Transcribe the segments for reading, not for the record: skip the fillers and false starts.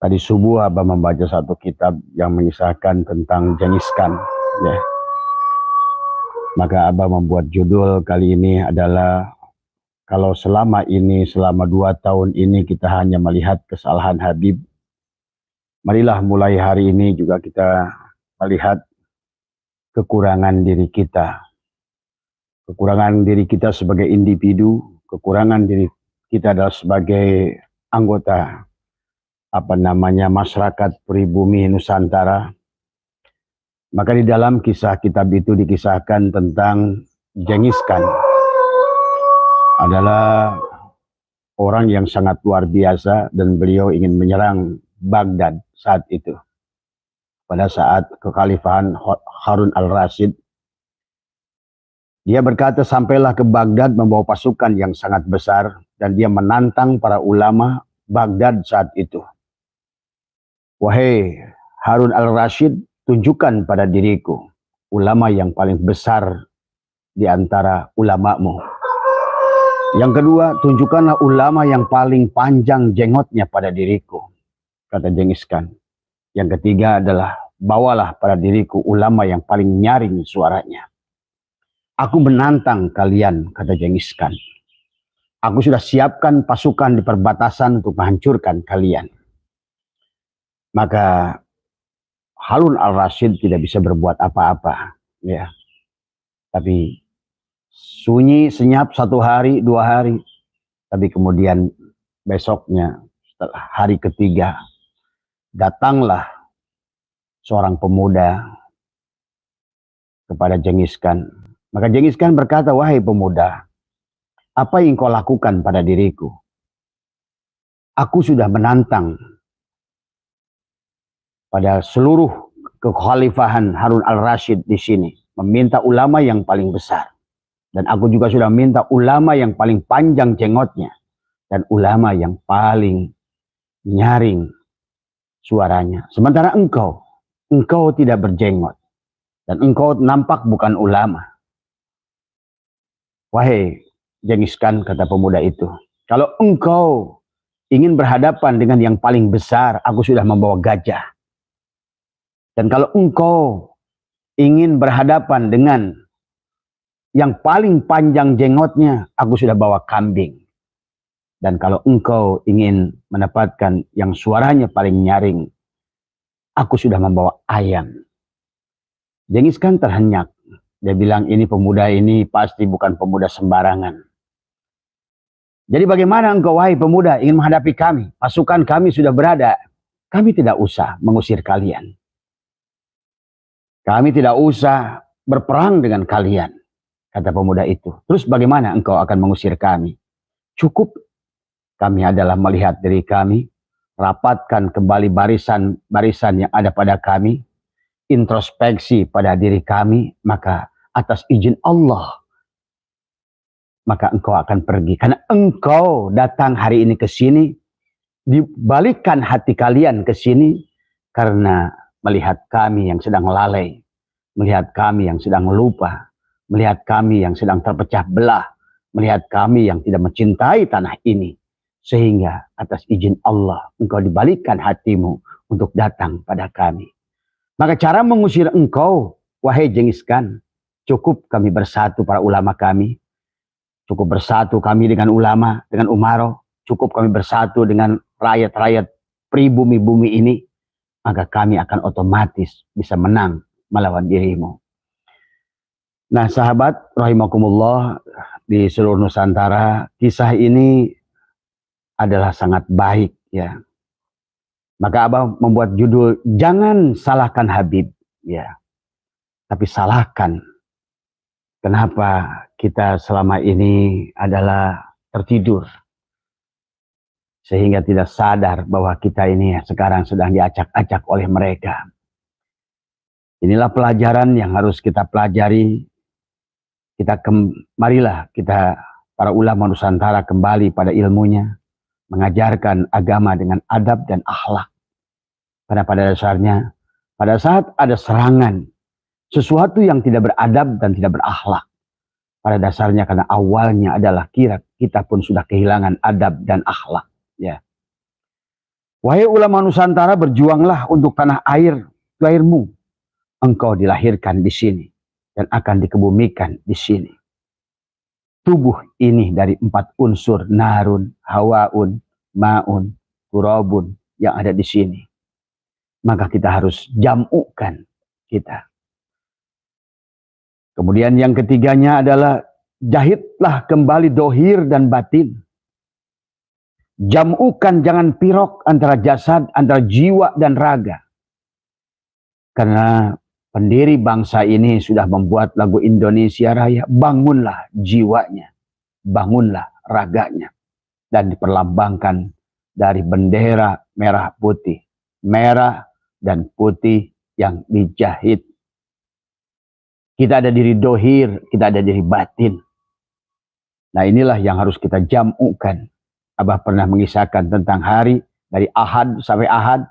Tadi subuh Abah membaca satu kitab yang mengisahkan tentang Genghis Khan, ya. Maka Abah membuat judul kali ini adalah kalau selama 2 tahun ini kita hanya melihat kesalahan Habib, marilah mulai hari ini juga kita melihat kekurangan diri kita. Kekurangan diri kita sebagai individu, kekurangan diri kita adalah sebagai anggota masyarakat pribumi Nusantara. Maka di dalam kisah kitab itu dikisahkan tentang Genghis Khan adalah orang yang sangat luar biasa dan beliau ingin menyerang Baghdad saat itu. Pada saat kekhalifahan Harun al-Rasyid, dia berkata sampailah ke Baghdad membawa pasukan yang sangat besar dan dia menantang para ulama Baghdad saat itu. Wahai Harun al-Rasyid, tunjukkan pada diriku ulama yang paling besar di antara ulamamu. Yang kedua, tunjukkanlah ulama yang paling panjang jenggotnya pada diriku, kata Genghis Khan. Yang ketiga adalah, bawalah pada diriku ulama yang paling nyaring suaranya. Aku menantang kalian, kata Genghis Khan. Aku sudah siapkan pasukan di perbatasan untuk menghancurkan kalian. Maka Harun al-Rasyid tidak bisa berbuat apa-apa, ya. Tapi sunyi senyap 1 hari, 2 hari. Tapi kemudian besoknya, setelah hari ketiga, datanglah seorang pemuda kepada Genghis Khan. Maka Genghis Khan berkata, wahai pemuda, apa yang kau lakukan pada diriku? Aku sudah menantang pada seluruh kekhalifahan Harun al-Rasyid di sini, meminta ulama yang paling besar. Dan aku juga sudah minta ulama yang paling panjang jenggotnya. Dan ulama yang paling nyaring suaranya. Sementara engkau tidak berjenggot. Dan engkau nampak bukan ulama. Wahai Genghis Khan, kata pemuda itu, kalau engkau ingin berhadapan dengan yang paling besar, aku sudah membawa gajah. Dan kalau engkau ingin berhadapan dengan yang paling panjang jenggotnya, aku sudah bawa kambing. Dan kalau engkau ingin mendapatkan yang suaranya paling nyaring, aku sudah membawa ayam. Genghis Khan terhenyak. Dia bilang, ini pemuda ini pasti bukan pemuda sembarangan. Jadi bagaimana engkau, wahai pemuda, ingin menghadapi kami? Pasukan kami sudah berada. Kami tidak usah mengusir kalian. Kami tidak usah berperang dengan kalian, kata pemuda itu. Terus bagaimana engkau akan mengusir kami? Cukup kami adalah melihat diri kami, rapatkan kembali barisan yang ada pada kami, introspeksi pada diri kami, maka atas izin Allah, maka engkau akan pergi. Karena engkau datang hari ini ke sini, dibalikkan hati kalian ke sini, karena melihat kami yang sedang lalai, melihat kami yang sedang lupa, melihat kami yang sedang terpecah belah, melihat kami yang tidak mencintai tanah ini. Sehingga atas izin Allah, engkau dibalikkan hatimu untuk datang pada kami. Maka cara mengusir engkau, wahai Genghis Khan, cukup kami bersatu para ulama kami, cukup bersatu kami dengan ulama, dengan umaro, cukup kami bersatu dengan rakyat-rakyat pribumi-bumi ini, maka kami akan otomatis bisa menang melawan dirimu. Nah, sahabat rahimakumullah di seluruh Nusantara, kisah ini adalah sangat baik, ya. Maka Abah membuat judul, jangan salahkan Habib, ya, tapi salahkan kenapa kita selama ini adalah tertidur, sehingga tidak sadar bahwa kita ini sekarang sedang diacak-acak oleh mereka. Inilah pelajaran yang harus kita pelajari. Marilah kita para ulama Nusantara kembali pada ilmunya, mengajarkan agama dengan adab dan akhlak. Karena pada dasarnya, pada saat ada serangan, sesuatu yang tidak beradab dan tidak berakhlak, pada dasarnya karena awalnya adalah kita pun sudah kehilangan adab dan akhlak, ya. Wahai ulama Nusantara, berjuanglah untuk tanah airmu. Engkau dilahirkan di sini dan akan dikebumikan di sini. Tubuh ini dari 4 unsur, narun, hawaun, maun, turabun yang ada di sini. Maka kita harus jamukan kita. Kemudian yang ketiganya adalah jahitlah kembali dohir dan batin. Jamukan, jangan pirok antara jasad, antara jiwa dan raga. Karena pendiri bangsa ini sudah membuat lagu Indonesia Raya, bangunlah jiwanya, bangunlah raganya. Dan diperlambangkan dari bendera merah putih. Merah dan putih yang dijahit. Kita ada diri dohir, kita ada diri batin. Nah inilah yang harus kita jamukan. Abah pernah mengisahkan tentang hari dari Ahad sampai Ahad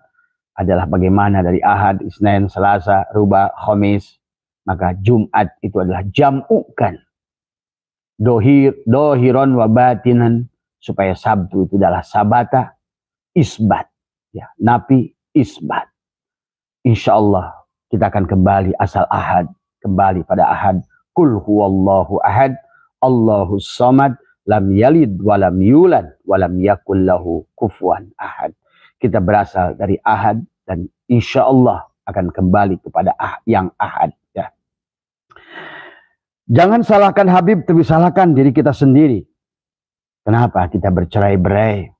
adalah bagaimana dari Ahad, Isnin, Selasa, Ruba, Khamis. Maka Jumat itu adalah jamukan. Dohiron wa batinan. Supaya Sabtu itu adalah sabata, isbat. Ya, napi, isbat. Insya Allah kita akan kembali asal Ahad. Kembali pada Ahad. Kul huwallahu ahad, Allahus samad. Lam yalid walam yulad walam yakul lahu kufuwan ahad. Kita berasal dari Ahad dan insya Allah akan kembali kepada yang Ahad. Ya. Jangan salahkan Habib, tapi salahkan diri kita sendiri. Kenapa kita bercerai-berai?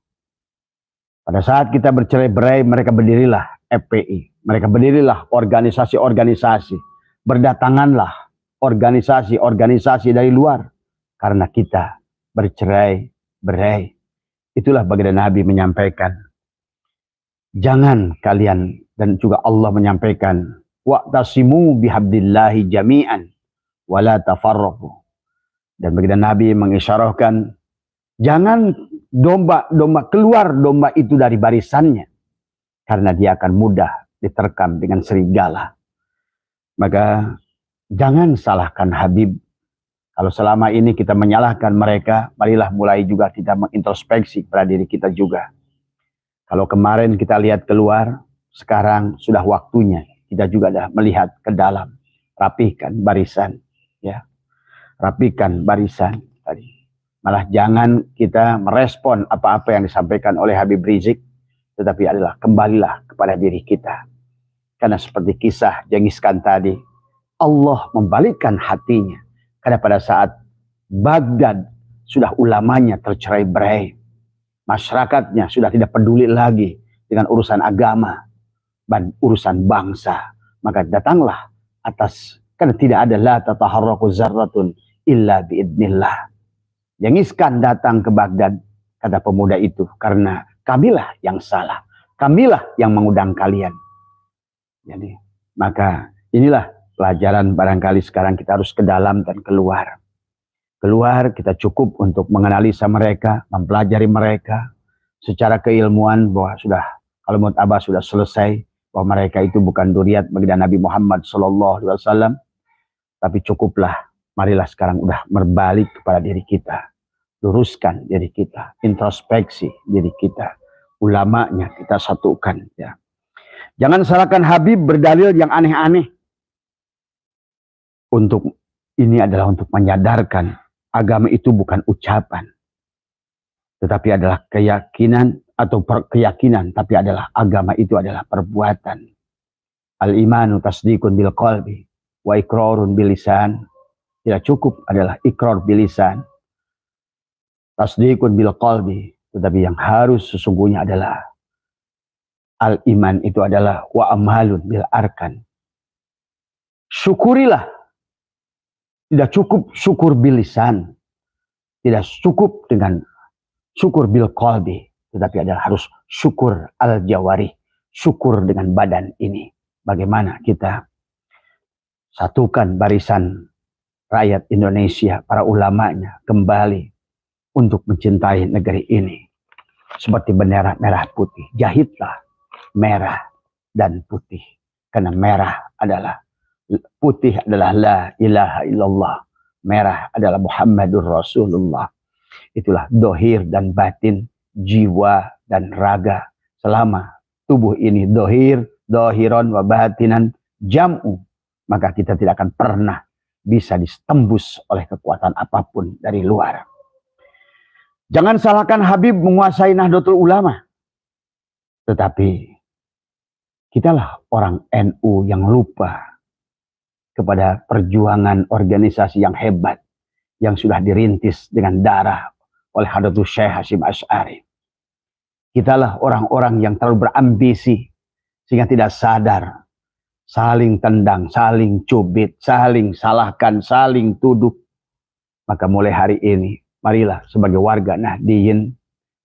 Pada saat kita bercerai-berai, mereka berdirilah FPI. Mereka berdirilah organisasi-organisasi. Berdatanganlah organisasi-organisasi dari luar. Karena kita bercerai-berai. Itulah baginda Nabi menyampaikan. Jangan kalian, dan juga Allah menyampaikan, wa'tasimu bihabdillahi jami'an wala tafarraqu. Dan baginda Nabi mengisyarahkan, jangan domba keluar domba itu dari barisannya, karena dia akan mudah diterkam dengan serigala. Maka jangan salahkan Habib. Kalau selama ini kita menyalahkan mereka, marilah mulai juga kita mengintrospeksi pada diri kita juga. Kalau kemarin kita lihat keluar, sekarang sudah waktunya kita juga dah melihat ke dalam. Rapihkan barisan, ya. Rapihkan barisan tadi. Malah jangan kita merespon apa-apa yang disampaikan oleh Habib Rizik, tetapi adalah kembalilah kepada diri kita. Karena seperti kisah Genghis Khan tadi, Allah membalikkan hatinya. Karena pada saat Baghdad sudah ulamanya tercerai-berai, masyarakatnya sudah tidak peduli lagi dengan urusan agama dan urusan bangsa, maka datanglah atas, karena tidak ada la tataharraku zarratun illa biidnillah. Genghis Khan datang ke Baghdad, kata pemuda itu, karena kamilah yang salah, kamilah yang mengundang kalian. Jadi maka inilah pelajaran barangkali sekarang kita harus ke dalam dan keluar. Keluar kita cukup untuk menganalisa mereka, mempelajari mereka secara keilmuan bahwa sudah, kalau menurut Abah sudah selesai, bahwa mereka itu bukan duriat baginda Nabi Muhammad SAW, tapi cukuplah, marilah sekarang udah berbalik kepada diri kita, luruskan diri kita, introspeksi diri kita, ulamanya kita satukan. Ya. Jangan salahkan Habib berdalil yang aneh-aneh. Untuk ini adalah untuk menyadarkan agama itu bukan ucapan, tetapi adalah keyakinan atau keyakinan, tapi adalah agama itu adalah perbuatan. Al-imanu tasdiqun bil qalbi wa iqrarun bil lisan. Tidak cukup adalah ikrar bil lisan, tasdiqun bil qalbi, tetapi yang harus sesungguhnya adalah al-iman itu adalah wa amalun bil arkan. Syukurilah. Tidak cukup syukur bil lisan, tidak cukup dengan syukur bil qalbi, tetapi adalah harus syukur al jawari, syukur dengan badan ini. Bagaimana kita satukan barisan rakyat Indonesia, para ulamanya kembali untuk mencintai negeri ini. Seperti bendera merah putih, jahitlah merah dan putih. Karena merah adalah, putih adalah la ilaha illallah, merah adalah Muhammadur Rasulullah. Itulah dohir dan batin, jiwa dan raga, selama tubuh ini dohiron wa batinan jam'u, maka kita tidak akan pernah bisa ditembus oleh kekuatan apapun dari luar. Jangan salahkan Habib menguasai Nahdlatul Ulama, tetapi kitalah orang NU yang lupa kepada perjuangan organisasi yang hebat yang sudah dirintis dengan darah oleh Hadratus Syekh Hasyim Asy'ari. Kitalah orang-orang yang terlalu berambisi sehingga tidak sadar, saling tendang, saling cubit, saling salahkan, saling tuduh. Maka mulai hari ini, marilah sebagai warga Nahdiyin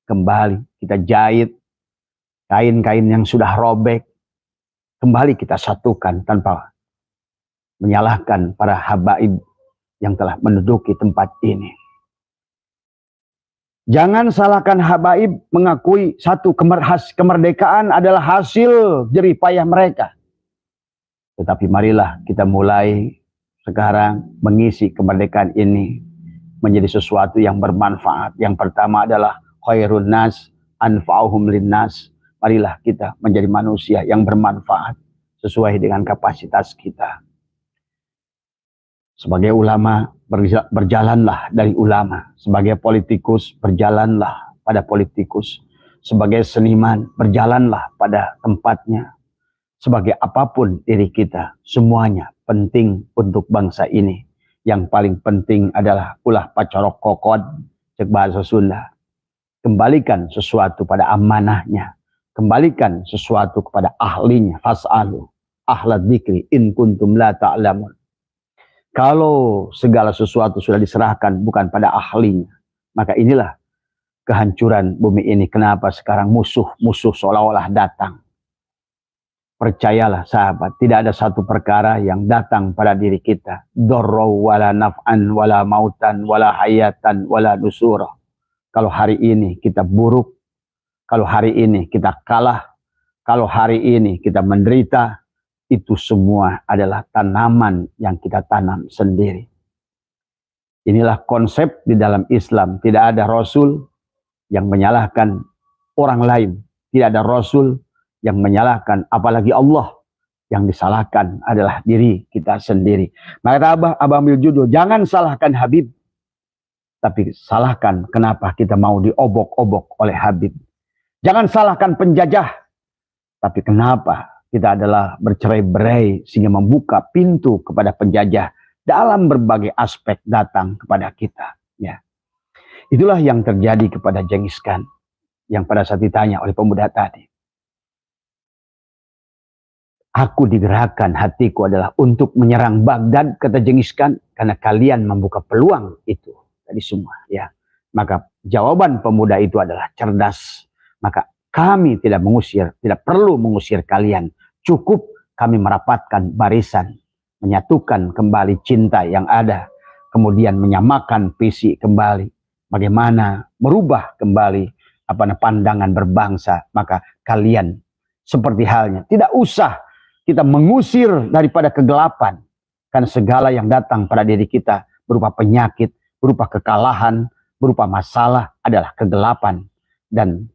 kembali kita jahit kain-kain yang sudah robek, kembali kita satukan tanpa menyalahkan para habaib yang telah menduduki tempat ini. Jangan salahkan habaib mengakui satu kemerdekaan adalah hasil jerih payah mereka. Tetapi marilah kita mulai sekarang mengisi kemerdekaan ini menjadi sesuatu yang bermanfaat. Yang pertama adalah khairun nas anfa'uhum linnas. Marilah kita menjadi manusia yang bermanfaat sesuai dengan kapasitas kita. Sebagai ulama, berjalanlah dari ulama. Sebagai politikus, berjalanlah pada politikus. Sebagai seniman, berjalanlah pada tempatnya. Sebagai apapun diri kita, semuanya penting untuk bangsa ini. Yang paling penting adalah ulah pacorok kokod, cek bahasa Sunda. Kembalikan sesuatu pada amanahnya. Kembalikan sesuatu kepada ahlinya. Fas'alu ahla dzikri in kuntum la ta'lamun. Kalau segala sesuatu sudah diserahkan bukan pada ahlinya, maka inilah kehancuran bumi ini. Kenapa sekarang musuh-musuh seolah-olah datang? Percayalah sahabat, tidak ada satu perkara yang datang pada diri kita. Dorro wala naf'an wala mautan wala hayatan wala nusura. Kalau hari ini kita buruk, kalau hari ini kita kalah, kalau hari ini kita menderita, itu semua adalah tanaman yang kita tanam sendiri. Inilah konsep di dalam Islam. Tidak ada Rasul yang menyalahkan orang lain. Tidak ada Rasul yang menyalahkan, apalagi Allah. Yang disalahkan adalah diri kita sendiri. Maka Abah ambil judul, jangan salahkan Habib, tapi salahkan kenapa kita mau diobok-obok oleh Habib. Jangan salahkan penjajah, tapi kenapa kita adalah bercerai-berai sehingga membuka pintu kepada penjajah dalam berbagai aspek datang kepada kita. Ya, itulah yang terjadi kepada Genghis Khan yang pada saat ditanya oleh pemuda tadi. Aku digerakkan hatiku adalah untuk menyerang Baghdad, kata Genghis Khan, karena kalian membuka peluang itu tadi semua. Ya, maka jawaban pemuda itu adalah cerdas. Maka kami tidak mengusir, tidak perlu mengusir kalian. Cukup kami merapatkan barisan, menyatukan kembali cinta yang ada, kemudian menyamakan visi kembali, bagaimana merubah kembali pandangan berbangsa. Maka kalian seperti halnya, tidak usah kita mengusir daripada kegelapan, karena segala yang datang pada diri kita berupa penyakit, berupa kekalahan, berupa masalah adalah kegelapan. Dan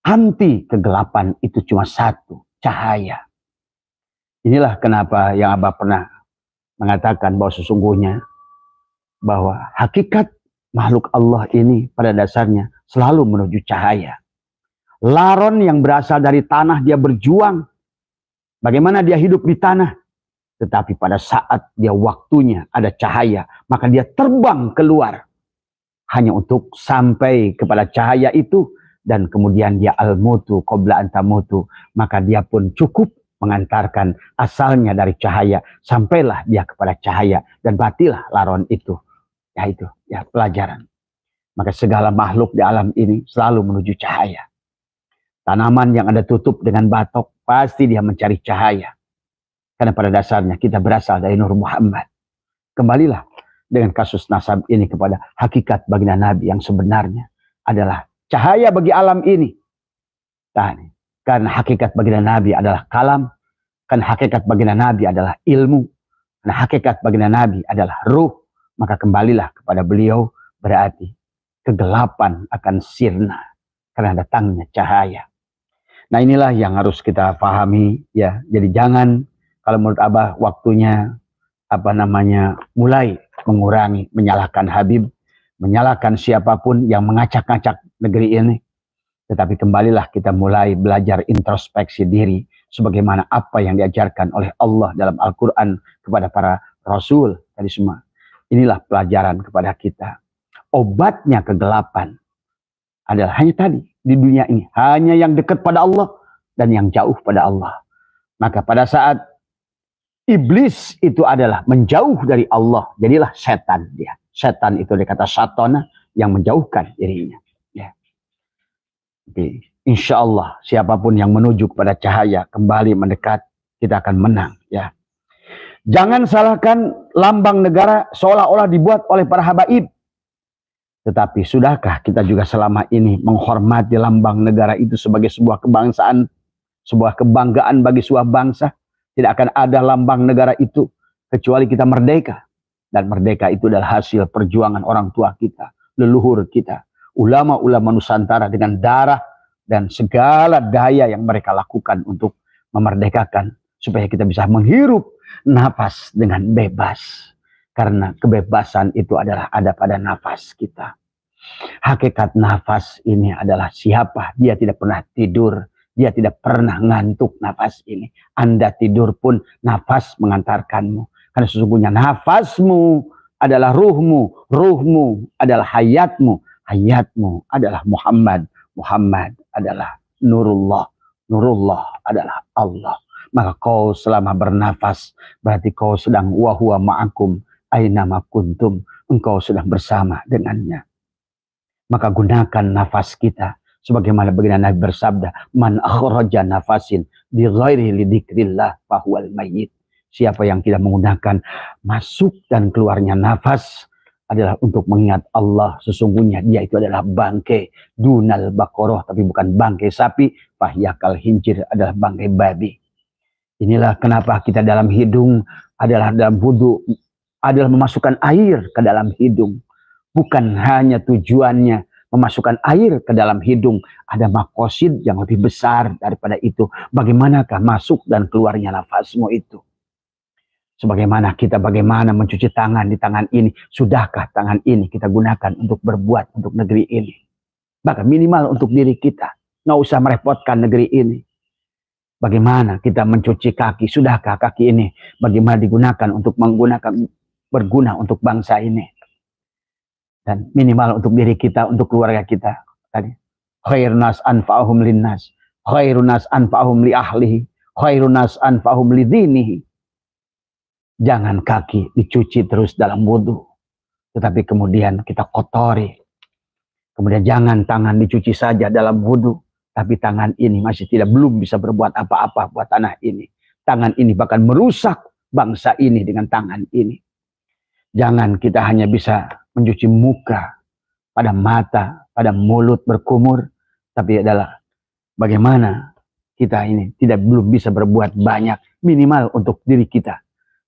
anti kegelapan itu cuma satu, cahaya. Inilah kenapa yang Abah pernah mengatakan bahwa sesungguhnya bahwa hakikat makhluk Allah ini pada dasarnya selalu menuju cahaya. Laron yang berasal dari tanah, dia berjuang. Bagaimana dia hidup di tanah? Tetapi pada saat dia waktunya ada cahaya, maka dia terbang keluar. Hanya untuk sampai kepada cahaya itu. Dan kemudian dia al-mutu qabla antamutu, maka dia pun cukup mengantarkan asalnya dari cahaya, sampailah dia kepada cahaya dan matilah laron itu. Ya itu, ya pelajaran. Maka segala makhluk di alam ini selalu menuju cahaya. Tanaman yang Anda tutup dengan batok, pasti dia mencari cahaya. Karena pada dasarnya kita berasal dari Nur Muhammad. Kembalilah dengan kasus nasab ini kepada hakikat baginda Nabi yang sebenarnya adalah cahaya bagi alam ini. Karena hakikat baginda Nabi adalah kalam. Karena hakikat baginda Nabi adalah ilmu. Karena hakikat baginda Nabi adalah ruh. Maka kembalilah kepada beliau, berarti kegelapan akan sirna. Karena datangnya cahaya. Nah inilah yang harus kita pahami ya. Jadi jangan, kalau menurut Abah waktunya mulai mengurangi, menyalahkan Habib, menyalahkan siapapun yang mengacak-ngacak negeri ini. Tetapi kembalilah kita mulai belajar introspeksi diri sebagaimana apa yang diajarkan oleh Allah dalam Al-Quran kepada para Rasul tadi semua. Inilah pelajaran kepada kita. Obatnya kegelapan adalah hanya tadi di dunia ini, hanya yang dekat pada Allah dan yang jauh pada Allah. Maka pada saat iblis itu adalah menjauh dari Allah, jadilah setan dia. Setan itu dari kata satana yang menjauhkan dirinya. Ya. Jadi, insya Allah siapapun yang menuju kepada cahaya kembali mendekat, kita akan menang. Ya. Jangan salahkan lambang negara seolah-olah dibuat oleh para habaib. Tetapi sudahkah kita juga selama ini menghormati lambang negara itu sebagai sebuah kebangsaan, sebuah kebanggaan bagi sebuah bangsa? Tidak akan ada lambang negara itu kecuali kita merdeka. Dan merdeka itu adalah hasil perjuangan orang tua kita, leluhur kita, ulama-ulama Nusantara dengan darah dan segala daya yang mereka lakukan untuk memerdekakan supaya kita bisa menghirup nafas dengan bebas. Karena kebebasan itu adalah ada pada nafas kita. Hakikat nafas ini adalah siapa? Dia tidak pernah tidur. Dia tidak pernah ngantuk nafas ini. Anda tidur pun nafas mengantarkanmu. Karena sesungguhnya nafasmu adalah ruhmu. Ruhmu adalah hayatmu. Hayatmu adalah Muhammad. Muhammad adalah Nurullah. Nurullah adalah Allah. Maka kau selama bernafas berarti kau sedang wahuwa ma'akum aynama kuntum, engkau sudah bersama dengannya. Maka gunakan nafas kita sebagaimana baginda Nabi bersabda, man akhraja nafasin bi ghairi lidzikrillah fahuwal mayyit. Siapa yang tidak menggunakan masuk dan keluarnya nafas adalah untuk mengingat Allah, sesungguhnya dia itu adalah bangkai dunal baqarah, tapi bukan bangkai sapi, fahyakal hinjir adalah bangkai babi. Inilah kenapa kita dalam hidung adalah dalam wudu adalah memasukkan air ke dalam hidung. Bukan hanya tujuannya memasukkan air ke dalam hidung. Ada makosid yang lebih besar daripada itu. Bagaimanakah masuk dan keluarnya nafasmu itu? Sebagaimana kita bagaimana mencuci tangan di tangan ini. Sudahkah tangan ini kita gunakan untuk berbuat untuk negeri ini? Bahkan minimal untuk diri kita. Nggak usah merepotkan negeri ini. Bagaimana kita mencuci kaki? Sudahkah kaki ini bagaimana digunakan untuk berguna untuk bangsa ini? Dan minimal untuk diri kita, untuk keluarga kita. Tadi, khairunas anfa'ahum linnas, khairunas anfa'ahum li ahlihi, khairunas anfa'ahum li dinihi. Jangan kaki dicuci terus dalam wudu, tetapi kemudian kita kotori. Kemudian jangan tangan dicuci saja dalam wudu, tapi tangan ini masih belum bisa berbuat apa-apa buat tanah ini. Tangan ini bahkan merusak bangsa ini dengan tangan ini. Jangan kita hanya bisa mencuci muka, pada mata, pada mulut berkumur, tapi adalah bagaimana kita ini belum bisa berbuat banyak, minimal untuk diri kita.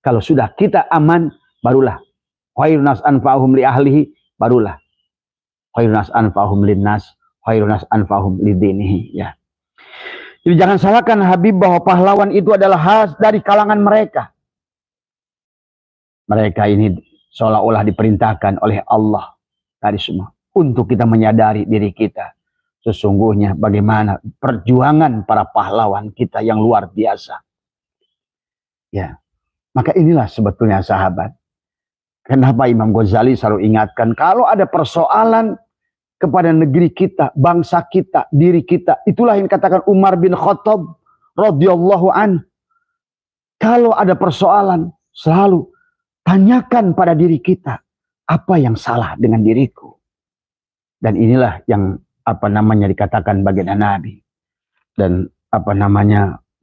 Kalau sudah kita aman, barulah khairunas anfa'ahum li ahlihi, barulah khairunas anfa'ahum linnas, khairunas anfa'ahum lidinihi. Ya. Jadi jangan salahkan Habib bahwa pahlawan itu adalah khas dari kalangan mereka. Mereka ini seolah-olah diperintahkan oleh Allah tadi semua untuk kita menyadari diri kita. Sesungguhnya bagaimana perjuangan para pahlawan kita yang luar biasa. Ya. Maka inilah sebetulnya sahabat. Kenapa Imam Ghazali selalu ingatkan kalau ada persoalan kepada negeri kita, bangsa kita, diri kita, itulah yang dikatakan Umar bin Khattab radhiyallahu an. Kalau ada persoalan, selalu tanyakan pada diri kita, apa yang salah dengan diriku? Dan inilah yang dikatakan baginda Nabi. Dan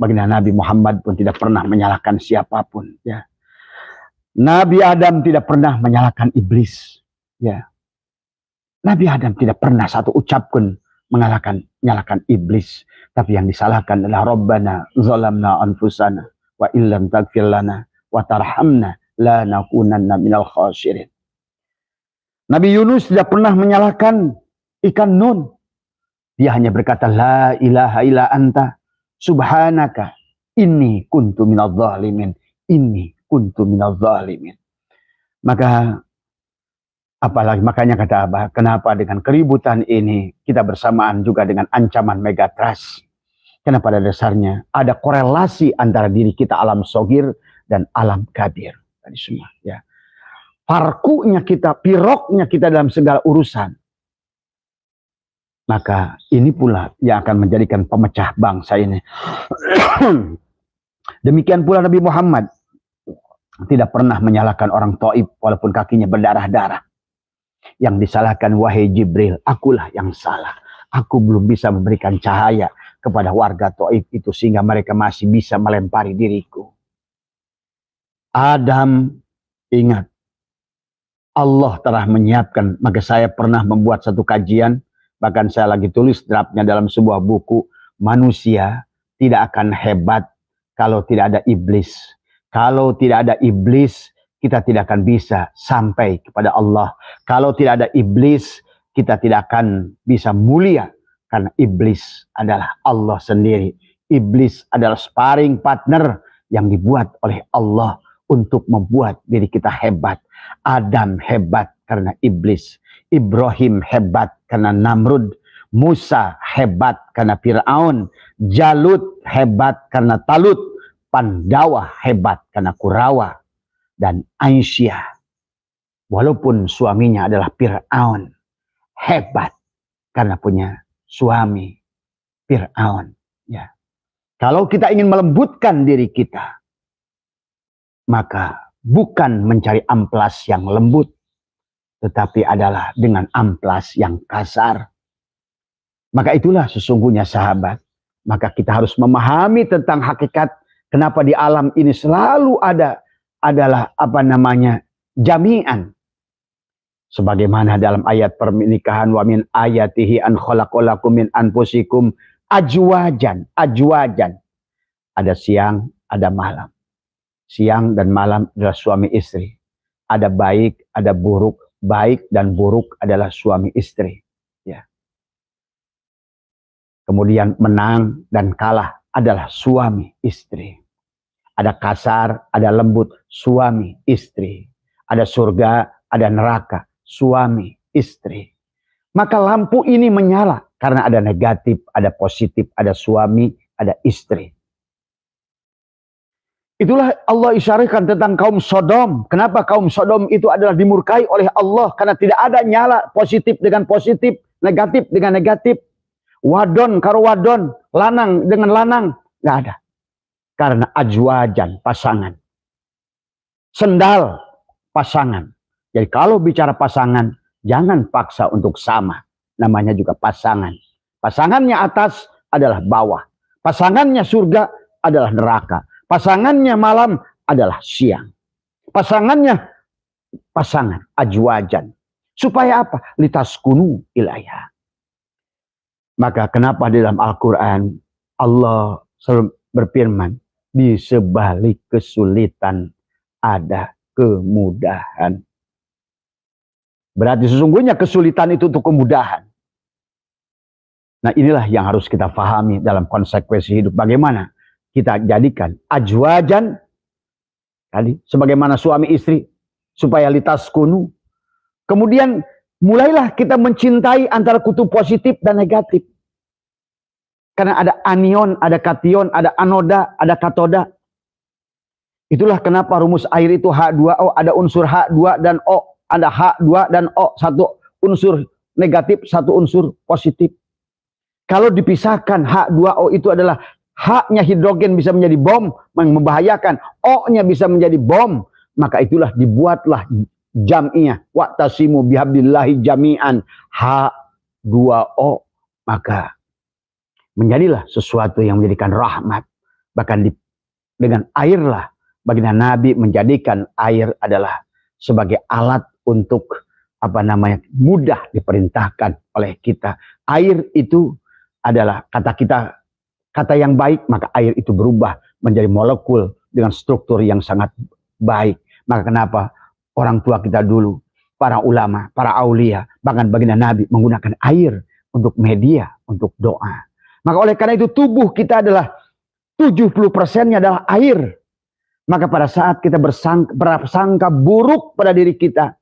baginda Nabi Muhammad pun tidak pernah menyalahkan siapapun. Ya. Nabi Adam tidak pernah menyalahkan iblis. Ya. Nabi Adam tidak pernah satu ucap pun menyalahkan iblis. Tapi yang disalahkan adalah Rabbana zalamna anfusana wa illam taghfir lana wa tarhamna la nakunanna minal khasirin. Nabi Yunus tidak pernah menyalahkan ikan Nun. Dia hanya berkata, la ilaha illa anta subhanaka inni kuntu minadh dhalimin. Inni kuntu minadh dhalimin. Maka apalagi, makanya kata Abah, kenapa dengan keributan ini kita bersamaan juga dengan ancaman megatrust? Karena pada dasarnya ada korelasi antara diri kita alam sogir dan alam kabir. Tadi semua ya. Farkunya kita, piroknya kita dalam segala urusan. Maka ini pula yang akan menjadikan pemecah bangsa ini. Demikian pula Nabi Muhammad tidak pernah menyalahkan orang Taif walaupun kakinya berdarah-darah. Yang disalahkan, wahai Jibril, akulah yang salah. Aku belum bisa memberikan cahaya kepada warga Taif itu sehingga mereka masih bisa melempari diriku. Adam, ingat, Allah telah menyiapkan. Maka saya pernah membuat satu kajian, bahkan saya lagi tulis draftnya dalam sebuah buku. Manusia tidak akan hebat kalau tidak ada iblis. Kalau tidak ada iblis, kita tidak akan bisa sampai kepada Allah. Kalau tidak ada iblis, kita tidak akan bisa mulia. Karena iblis adalah Allah sendiri. Iblis adalah sparring partner yang dibuat oleh Allah untuk membuat diri kita hebat. Adam hebat karena iblis. Ibrahim hebat karena Namrud. Musa hebat karena Fir'aun. Jalut hebat karena Talut. Pandawa hebat karena Kurawa. Dan Aisyah, walaupun suaminya adalah Fir'aun, hebat karena punya suami Fir'aun. Ya. Kalau kita ingin melembutkan diri kita, maka bukan mencari amplas yang lembut, tetapi adalah dengan amplas yang kasar. Maka itulah sesungguhnya sahabat. Maka kita harus memahami tentang hakikat kenapa di alam ini selalu adalah jami'an. Sebagaimana dalam ayat pernikahan, wa min ayatihi an khalaqalakum min anfusikum ajwajan. Ada siang, ada malam. Siang dan malam adalah suami istri. Ada baik, ada buruk. Baik dan buruk adalah suami istri. Ya. Kemudian menang dan kalah adalah suami istri. Ada kasar, ada lembut, suami istri. Ada surga, ada neraka, suami istri. Maka lampu ini menyala karena ada negatif, ada positif, ada suami, ada istri. Itulah Allah isyaratkan tentang kaum Sodom. Kenapa kaum Sodom itu adalah dimurkai oleh Allah? Karena tidak ada nyala positif dengan positif, negatif dengan negatif. Wadon karo wadon, lanang dengan lanang, nggak ada. Karena ajwajan, pasangan. Sendal, pasangan. Jadi kalau bicara pasangan, jangan paksa untuk sama. Namanya juga pasangan. Pasangannya atas adalah bawah. Pasangannya surga adalah neraka. Pasangannya malam adalah siang. Pasangannya pasangan, ajwajan. Supaya apa? Litaskunu ilaiha. Maka kenapa di dalam Al-Quran Allah selalu berfirman, di sebalik kesulitan ada kemudahan. Berarti sesungguhnya kesulitan itu untuk kemudahan. Nah inilah yang harus kita pahami dalam konsekuensi hidup. Bagaimana kita jadikan ajwajan tadi sebagaimana suami istri supaya litaskunu. Kemudian mulailah kita mencintai antara kutub positif dan negatif. Karena ada anion, ada kation, ada anoda, ada katoda. Itulah kenapa rumus air itu H2O, ada unsur H2 dan O. Ada H2 dan O, satu unsur negatif, satu unsur positif. Kalau dipisahkan H2O itu adalah H-nya hidrogen bisa menjadi bom, membahayakan. O-nya bisa menjadi bom. Maka itulah dibuatlah jam'iyah. Wa'tasimu bihablillahi jami'an. H2O. Maka menjadilah sesuatu yang menjadikan rahmat. Bahkan dengan airlah. Baginda Nabi menjadikan air adalah sebagai alat untuk mudah diperintahkan oleh kita. Air itu adalah kata yang baik, maka air itu berubah menjadi molekul dengan struktur yang sangat baik. Maka kenapa orang tua kita dulu, para ulama, para aulia, bahkan baginda Nabi menggunakan air untuk media, untuk doa. Maka oleh karena itu tubuh kita adalah 70%-nya adalah air. Maka pada saat kita berprasangka buruk pada diri kita,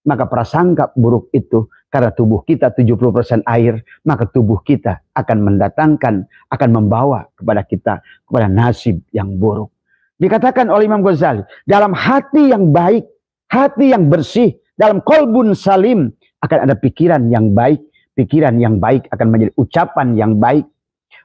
maka prasangka buruk itu karena tubuh kita 70% air, maka tubuh kita akan mendatangkan, akan membawa kepada kita kepada nasib yang buruk. Dikatakan oleh Imam Ghazali, dalam hati yang baik, hati yang bersih, dalam kolbun salim akan ada pikiran yang baik. Pikiran yang baik akan menjadi ucapan yang baik.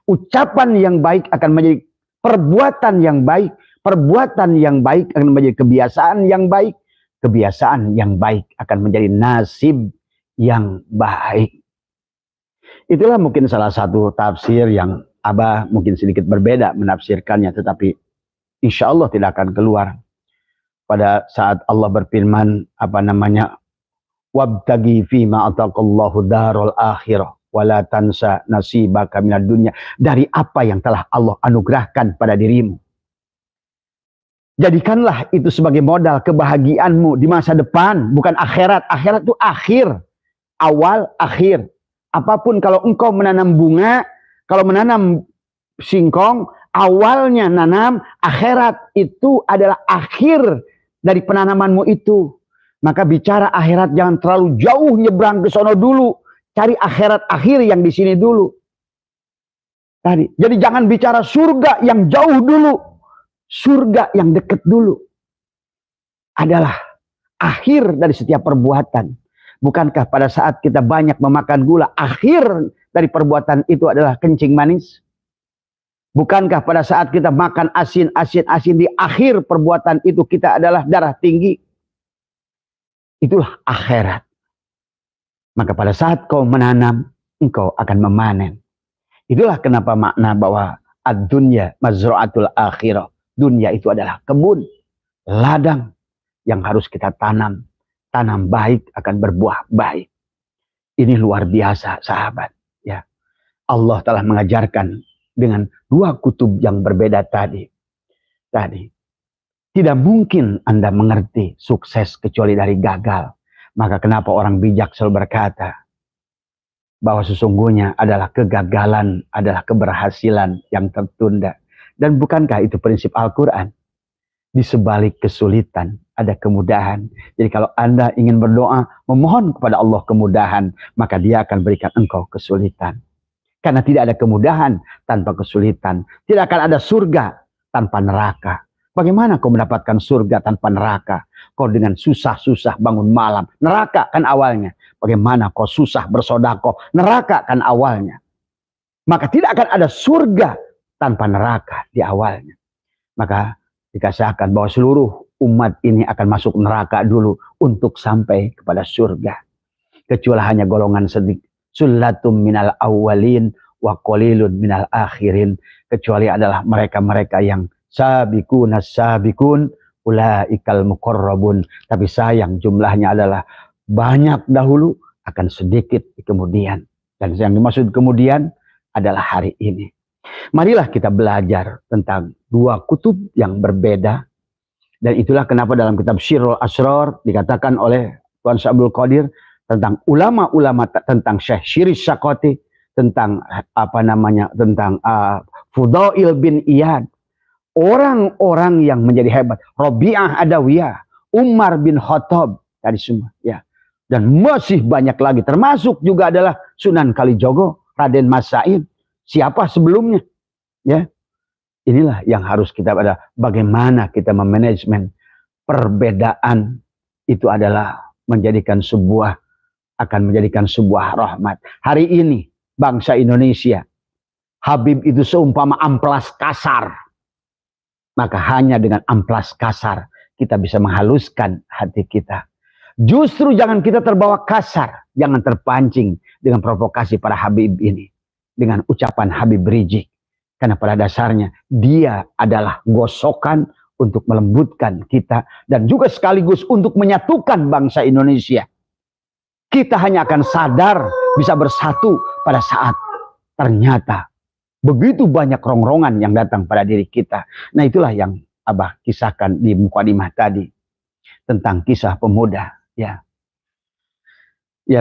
Ucapan yang baik akan menjadi perbuatan yang baik. Perbuatan yang baik akan menjadi kebiasaan yang baik. Kebiasaan yang baik akan menjadi nasib yang baik. Itulah mungkin salah satu tafsir yang Abah mungkin sedikit berbeda menafsirkannya, tetapi insya Allah tidak akan keluar. Pada saat Allah berfirman, wabtagi fima ataqallahu darul akhirah wala tansa nasibaka minad dunya, dari apa yang telah Allah anugerahkan pada dirimu. Jadikanlah itu sebagai modal kebahagiaanmu di masa depan, bukan akhirat. Akhirat itu akhir, awal, akhir. Apapun, kalau engkau menanam bunga, kalau menanam singkong, awalnya nanam, akhirat itu adalah akhir dari penanamanmu itu. Maka bicara akhirat jangan terlalu jauh nyebrang ke sono dulu. Cari akhirat akhir yang di sini dulu. Jadi jangan bicara surga yang jauh dulu. Surga yang dekat dulu adalah akhir dari setiap perbuatan. Bukankah pada saat kita banyak memakan gula, akhir dari perbuatan itu adalah kencing manis? Bukankah pada saat kita makan asin, di akhir perbuatan itu kita adalah darah tinggi? Itulah akhirat. Maka pada saat kau menanam, engkau akan memanen. Itulah kenapa makna bahwa ad-dunya mazra'atul akhirah. Dunia itu adalah kebun, ladang yang harus kita tanam. Tanam baik akan berbuah baik. Ini luar biasa, sahabat. Ya, Allah telah mengajarkan dengan dua kutub yang berbeda tadi. Tidak mungkin Anda mengerti sukses kecuali dari gagal. Maka kenapa orang bijak selalu berkata bahwa sesungguhnya adalah kegagalan, adalah keberhasilan yang tertunda. Dan bukankah itu prinsip Al-Quran? Di sebalik kesulitan ada kemudahan. Jadi kalau Anda ingin berdoa, memohon kepada Allah kemudahan, maka Dia akan berikan engkau kesulitan. Karena tidak ada kemudahan tanpa kesulitan. Tidak akan ada surga tanpa neraka. Bagaimana kau mendapatkan surga tanpa neraka? Kau dengan susah-susah bangun malam. Neraka kan awalnya. Bagaimana kau susah bersodakoh? Neraka kan awalnya. Maka tidak akan ada surga tanpa neraka di awalnya. Maka dikasihkan bahwa seluruh umat ini akan masuk neraka dulu untuk sampai kepada surga. Kecuali hanya golongan sedikit. Sullatum minal awwalin wa qalilun minal akhirin. Kecuali adalah mereka-mereka yang sabikun ulaikal muqarrabun. Tapi sayang jumlahnya adalah banyak dahulu, akan sedikit di kemudian. Dan yang dimaksud kemudian adalah hari ini. Marilah kita belajar tentang dua kutub yang berbeda. Dan itulah kenapa dalam kitab Syirul Asrar dikatakan oleh Tuan Syabdul Qadir tentang ulama-ulama, tentang Syekh Syiris Syakoti, tentang tentang Fudail bin Iyad. Orang-orang yang menjadi hebat. Rabi'ah Adawiyah, Umar bin Khattab, tadi semua. Ya. Dan masih banyak lagi. Termasuk juga adalah Sunan Kalijogo, Raden Mas Said. Siapa sebelumnya? Ya, inilah yang harus kita pada bagaimana kita memanajemen perbedaan itu adalah akan menjadikan sebuah rahmat. Hari ini bangsa Indonesia, Habib itu seumpama amplas kasar. Maka hanya dengan amplas kasar kita bisa menghaluskan hati kita. Justru jangan kita terbawa kasar, jangan terpancing dengan provokasi para Habib ini. Dengan ucapan Habib Rizik. Karena pada dasarnya dia adalah gosokan untuk melembutkan kita. Dan juga sekaligus untuk menyatukan bangsa Indonesia. Kita hanya akan sadar bisa bersatu pada saat ternyata begitu banyak rongrongan yang datang pada diri kita. Nah itulah yang Abah kisahkan di mukadimah tadi. Tentang kisah pemuda. Ya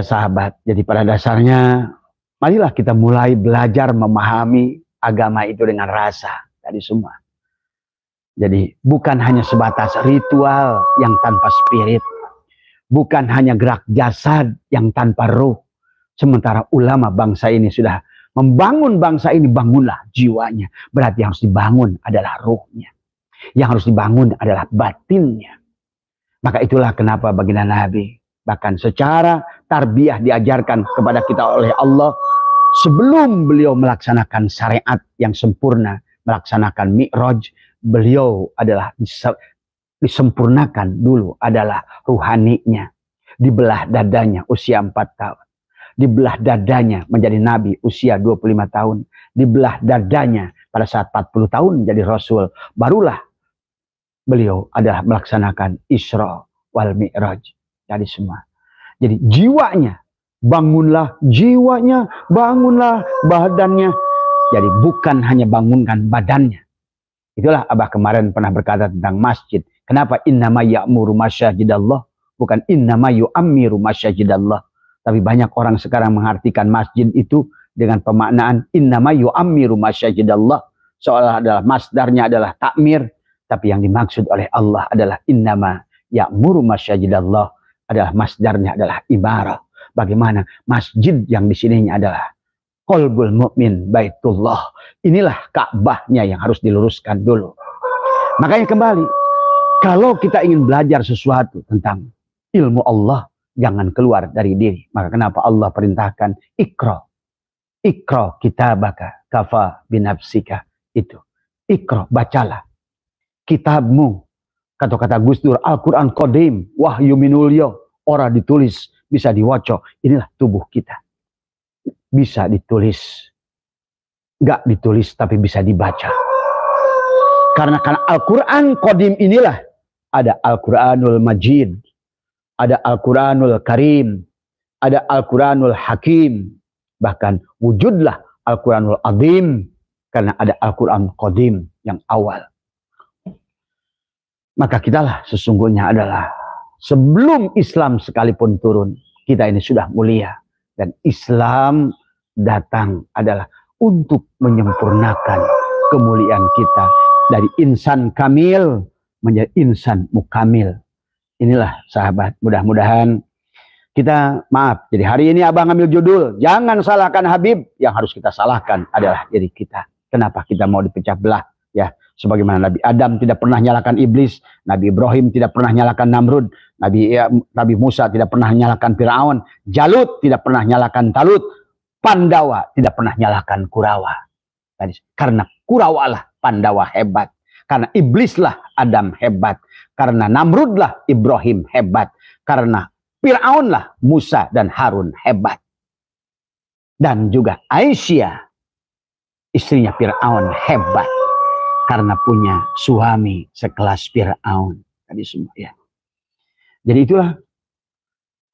sahabat. Jadi pada dasarnya Marilah kita mulai belajar memahami agama itu dengan rasa tadi semua. Jadi bukan hanya sebatas ritual yang tanpa spirit, bukan hanya gerak jasad yang tanpa ruh. Sementara ulama bangsa ini sudah membangun bangsa ini, bangunlah jiwanya. Berarti yang harus dibangun adalah ruhnya. Yang harus dibangun adalah batinnya. Maka itulah kenapa baginda Nabi bahkan secara tarbiyah diajarkan kepada kita oleh Allah sebelum beliau melaksanakan syariat yang sempurna, melaksanakan mi'raj, beliau adalah disempurnakan dulu adalah ruhaninya. Dibelah dadanya usia 4 tahun. Dibelah dadanya menjadi nabi usia 25 tahun. Dibelah dadanya pada saat 40 tahun menjadi rasul. Barulah beliau adalah melaksanakan Isra wal Mi'raj. Jadi semua. Jadi jiwanya, bangunlah jiwanya, bangunlah badannya. Jadi bukan hanya bangunkan badannya. Itulah Abah kemarin pernah berkata tentang masjid. Kenapa innama ya'muru masyajidallah, bukan innama yu'ammiru masyajidallah. Tapi banyak orang sekarang mengartikan masjid itu dengan pemaknaan innama yu'ammiru masyajidallah, seolah adalah masdarnya adalah takmir, tapi yang dimaksud oleh Allah adalah innama ya'muru masyajidallah, adalah masdarnya adalah imarah. Bagaimana masjid yang di sininya adalah qalbul mu'min baitullah. Inilah Ka'bahnya yang harus diluruskan dulu. Makanya kembali, kalau kita ingin belajar sesuatu tentang ilmu Allah, jangan keluar dari diri. Maka kenapa Allah perintahkan Iqra. Iqra kitabaka kafa binafsika. Itu. Iqra, bacalah. Kitabmu. Kata-kata Gus Dur, Al-Quran Qadim, wahyu minulyo. Orang ditulis, bisa diwaca. Inilah tubuh kita. Bisa ditulis. Enggak ditulis, tapi bisa dibaca. Karena Al-Quran Qadim inilah. Ada Al-Quranul Majid. Ada Al-Quranul Karim. Ada Al-Quranul Hakim. Bahkan wujudlah Al-Quranul Azim. Karena ada Al-Quran Qadim yang awal. Maka kitalah sesungguhnya adalah sebelum Islam sekalipun turun, kita ini sudah mulia. Dan Islam datang adalah untuk menyempurnakan kemuliaan kita. Dari insan kamil menjadi insan mukamil. Inilah sahabat, mudah-mudahan kita maaf. Jadi hari ini Abang ambil judul, jangan salahkan Habib. Yang harus kita salahkan adalah diri kita. Kenapa kita mau dipecah belah? Ya, sebagaimana Nabi Adam tidak pernah nyalakan iblis, Nabi Ibrahim tidak pernah nyalakan Namrud, Nabi Musa tidak pernah nyalakan Firaun, Jalut tidak pernah nyalakan Talut, Pandawa tidak pernah nyalakan Kurawa. Karena Kurawa lah Pandawa hebat, karena iblislah Adam hebat, karena Namrudlah Ibrahim hebat, karena Firaunlah Musa dan Harun hebat. Dan juga Aisyah, istrinya Firaun hebat. Karena punya suami sekelas Fir'aun. Tadi semua ya. Jadi itulah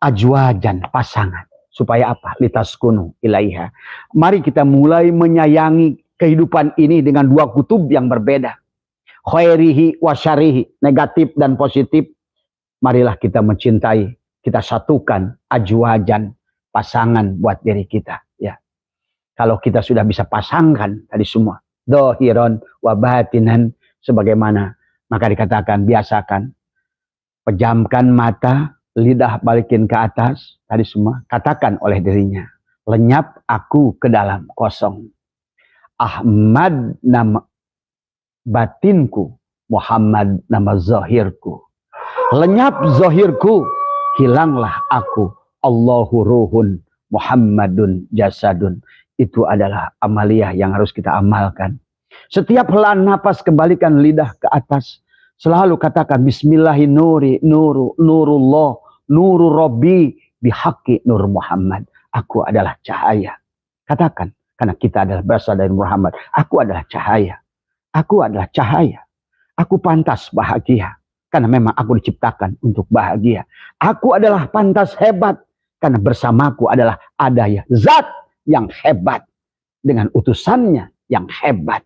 ajwajan, pasangan. Supaya apa? Litaskunu ilaiha. Mari kita mulai menyayangi kehidupan ini dengan dua kutub yang berbeda. Khairihi wa syarihi. Negatif dan positif. Marilah kita mencintai. Kita satukan ajwajan, pasangan buat diri kita. Ya. Kalau kita sudah bisa pasangkan tadi semua. Dohiron wa batinan, sebagaimana maka dikatakan biasakan, pejamkan mata, lidah balikin ke atas, tadi semua katakan oleh dirinya, lenyap aku ke dalam kosong. Ahmad nama batinku, Muhammad nama zahirku. Lenyap zahirku, hilanglah aku. Allahu ruhun, Muhammadun jasadun. Itu adalah amaliyah yang harus kita amalkan. Setiap helaan nafas kembalikan lidah ke atas. Selalu katakan Bismillahi nuri nuru nurullah nuru Rabbi bihaqi nur Muhammad. Aku adalah cahaya. Katakan, karena kita adalah berasal dari Muhammad. Aku adalah cahaya. Aku adalah cahaya. Aku pantas bahagia. Karena memang aku diciptakan untuk bahagia. Aku adalah pantas hebat. Karena bersamaku adalah ada ya zat yang hebat dengan utusannya yang hebat.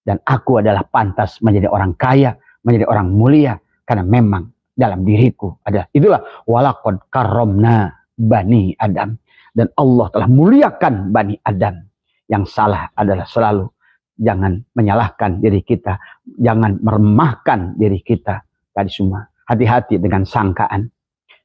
Dan aku adalah pantas menjadi orang kaya, menjadi orang mulia, karena memang dalam diriku ada. Itulah walaqad karramna bani Adam. Dan Allah telah muliakan Bani Adam. Yang salah adalah selalu jangan menyalahkan diri kita, jangan meremahkan diri kita. Tadi semua hati-hati dengan sangkaan.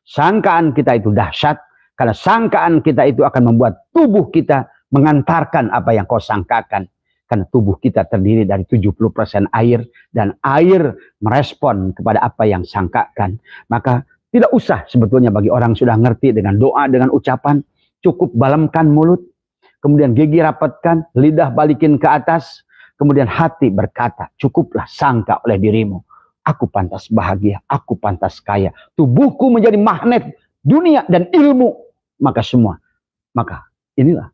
Sangkaan kita itu dahsyat, karena sangkaan kita itu akan membuat tubuh kita mengantarkan apa yang kau sangkakan. Karena tubuh kita terdiri dari 70% air, dan air merespon kepada apa yang sangkakan. Maka tidak usah sebetulnya bagi orang sudah ngerti dengan doa, dengan ucapan, cukup balemkan mulut, kemudian gigi rapatkan, lidah balikin ke atas, kemudian hati berkata, cukuplah sangka oleh dirimu. Aku pantas bahagia, aku pantas kaya. Tubuhku menjadi magnet dunia dan ilmu. Maka semua. Maka inilah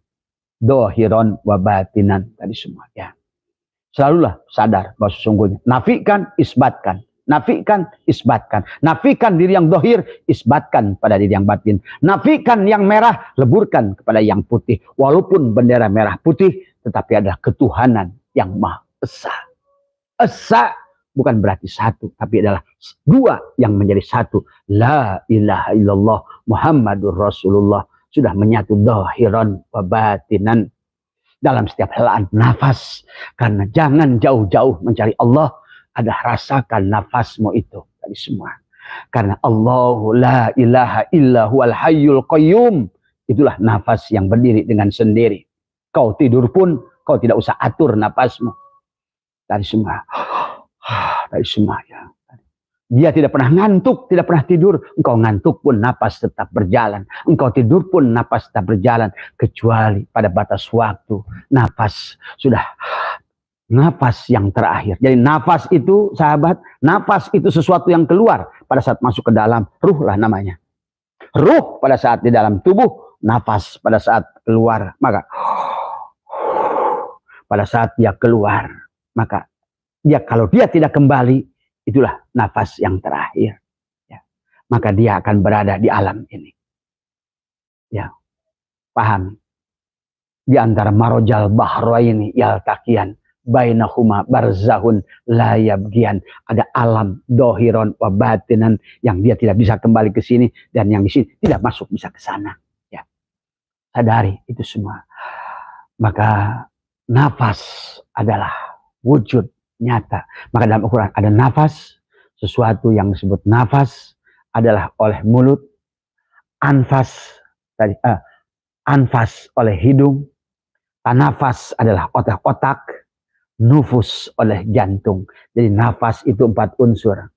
dohiron wa batinan tadi semua. Ya. Selalulah sadar bahwa sesungguhnya. Nafikan, isbatkan. Nafikan, isbatkan. Nafikan diri yang dohir, isbatkan pada diri yang batin. Nafikan yang merah, leburkan kepada yang putih. Walaupun bendera merah putih, tetapi adalah ketuhanan yang Maha Esa. Esa bukan berarti satu, tapi adalah dua yang menjadi satu. La ilaha illallah Muhammadur Rasulullah. Sudah menyatu dohiron wa batinan dalam setiap helaan nafas. Karena jangan jauh-jauh mencari Allah. Ada rasakan nafasmu itu tadi semua. Karena Allahu la ilaha illa huwal hayyul qayyum. Itulah nafas yang berdiri dengan sendiri. Kau tidur pun kau tidak usah atur nafasmu. Tadi semua. Tadi semua ya. Dia tidak pernah ngantuk, tidak pernah tidur. Engkau ngantuk pun napas tetap berjalan. Engkau tidur pun napas tetap berjalan. Kecuali pada batas waktu. Napas sudah nafas yang terakhir. Jadi nafas itu sahabat, nafas itu sesuatu yang keluar pada saat masuk ke dalam, ruh lah namanya. Ruh pada saat di dalam tubuh, nafas pada saat keluar. Maka pada saat dia keluar, maka dia kalau dia tidak kembali, itulah nafas yang terakhir. Ya. Maka dia akan berada di alam ini. Ya, paham? Di antara marojal bahraini yaltaqiyan. Bainahuma barzahun la yabghiyan. Ada alam dohiron wa batinan yang dia tidak bisa kembali ke sini, dan yang di sini tidak masuk bisa ke sana. Ya. Sadari itu semua. Maka nafas adalah wujud nyata. Maka dalam Al-Quran ada nafas, sesuatu yang disebut nafas adalah oleh mulut, anfas anfas oleh hidung, tanafas adalah otak-otak, nufus oleh jantung. Jadi nafas itu 4 unsur.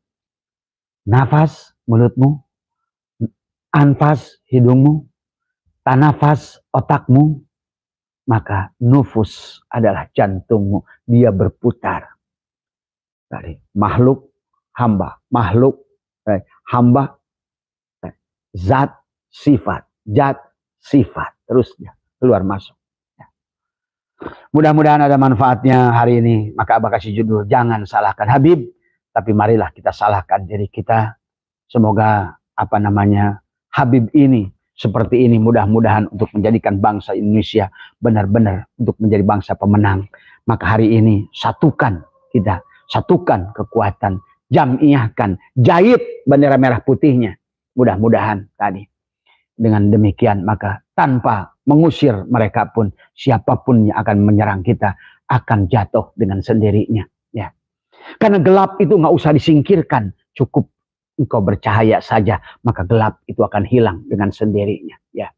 Nafas mulutmu, anfas hidungmu, tanafas otakmu, maka nufus adalah jantungmu. Dia berputar. Dari makhluk, hamba, makhluk, hamba, zat, sifat, terusnya keluar masuk. Mudah-mudahan ada manfaatnya hari ini. Maka Abah kasih judul, jangan salahkan Habib, tapi marilah kita salahkan diri kita. Semoga Habib ini seperti ini, mudah-mudahan untuk menjadikan bangsa Indonesia benar-benar untuk menjadi bangsa pemenang. Maka hari ini satukan kita, satukan kekuatan, jam'iyahkan, jahit bendera merah putihnya. Mudah-mudahan tadi. Dengan demikian maka tanpa mengusir mereka pun, siapapun yang akan menyerang kita akan jatuh dengan sendirinya. Ya. Karena gelap itu nggak usah disingkirkan, cukup engkau bercahaya saja, maka gelap itu akan hilang dengan sendirinya. Ya.